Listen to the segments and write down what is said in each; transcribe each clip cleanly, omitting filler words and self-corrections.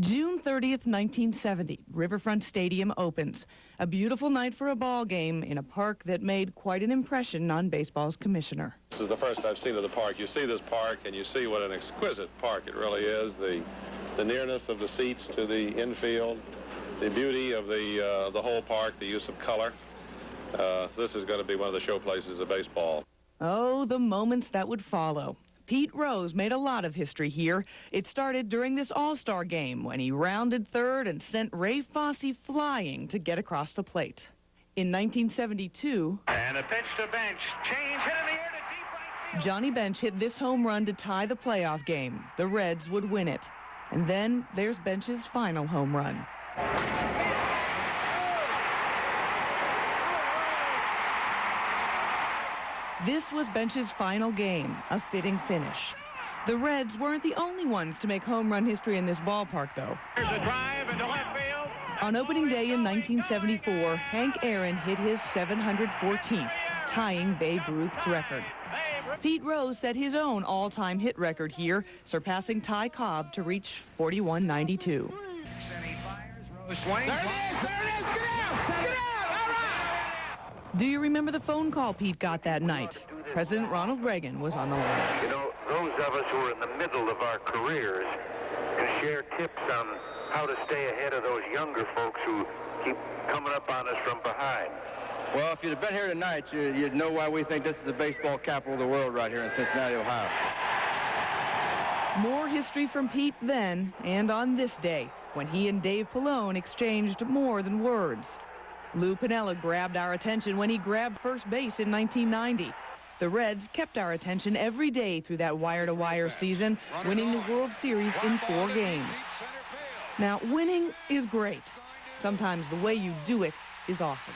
June 30th, 1970, Riverfront Stadium opens. A beautiful night for a ball game in a park that made quite an impression on baseball's commissioner. This is the first I've seen of the park. You see this park and you see what an exquisite park it really is. The nearness of the seats to the infield, the beauty of the whole park, the use of color. This is going to be one of the show places of baseball. Oh, the moments that would follow. Pete Rose made a lot of history here. It started during this All-Star game when he rounded third and sent Ray Fosse flying to get across the plate. In 1972, and a pitch to Bench. Change hit in the air to deep right field. Johnny Bench hit this home run to tie the playoff game. The Reds would win it. And then there's Bench's final home run. This was Bench's final game, a fitting finish. The Reds weren't the only ones to make home run history in this ballpark, though. There's a drive into left field. On opening day in 1974, Hank Aaron hit his 714th, tying Babe Ruth's record. Pete Rose set his own all-time hit record here, surpassing Ty Cobb to reach 4192. Rose swings. There it is! There it is! Get out! Get out! All right! Do you remember the phone call Pete got that night? President Ronald Reagan was on the line. You know, those of us who are in the middle of our careers can share tips on how to stay ahead of those younger folks who keep coming up on us from behind. Well, if you'd have been here tonight, you'd know why we think this is the baseball capital of the world right here in Cincinnati, Ohio. More history from Pete then and on this day, when he and Dave Pallone exchanged more than words. Lou Piniella grabbed our attention when he grabbed first base in 1990. The Reds kept our attention every day through that wire-to-wire season, winning the World Series in 4 games. Now, winning is great. Sometimes the way you do it is awesome.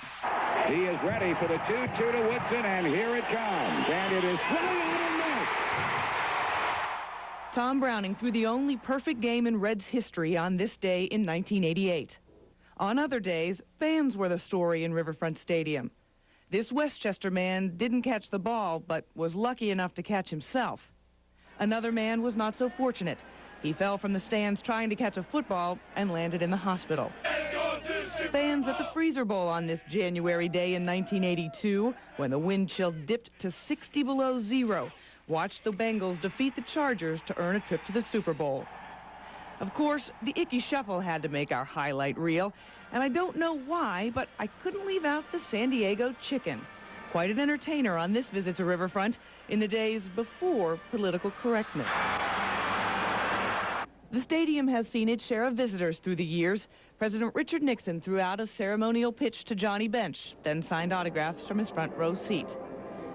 He is ready for the 2-2 to Woodson, and here it comes. And it is swung out and missed. Tom Browning threw the only perfect game in Reds history on this day in 1988. On other days, fans were the story in Riverfront Stadium. This Westchester man didn't catch the ball, but was lucky enough to catch himself. Another man was not so fortunate. He fell from the stands trying to catch a football and landed in the hospital. Fans at the Freezer Bowl on this January day in 1982, when the wind chill dipped to 60 below zero, watched the Bengals defeat the Chargers to earn a trip to the Super Bowl. Of course, the Icky Shuffle had to make our highlight reel, and I don't know why, but I couldn't leave out the San Diego Chicken. Quite an entertainer on this visit to Riverfront in the days before political correctness. The stadium has seen its share of visitors through the years. President Richard Nixon threw out a ceremonial pitch to Johnny Bench, then signed autographs from his front row seat.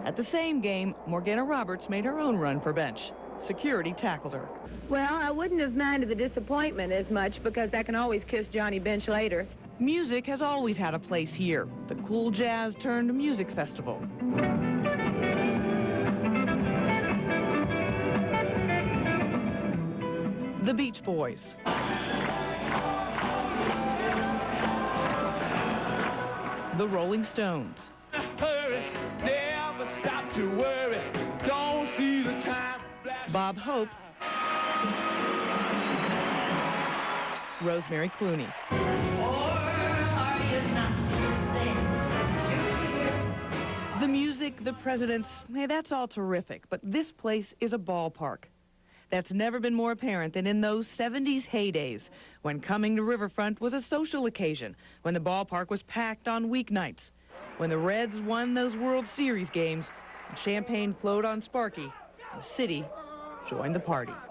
At the same game, Morgana Roberts made her own run for Bench. Security tackled her. Well, I wouldn't have minded the disappointment as much because I can always kiss Johnny Bench later. Music has always had a place here. The Cool Jazz turned music festival. The Beach Boys. The Rolling Stones. Hurry, never stop to worry. Don't see the time. Bob Hope. Rosemary Clooney. The music, the presidents, hey, that's all terrific, but this place is a ballpark. That's never been more apparent than in those 70s heydays, when coming to Riverfront was a social occasion, when the ballpark was packed on weeknights, when the Reds won those World Series games, and champagne flowed on Sparky, the city joined the party.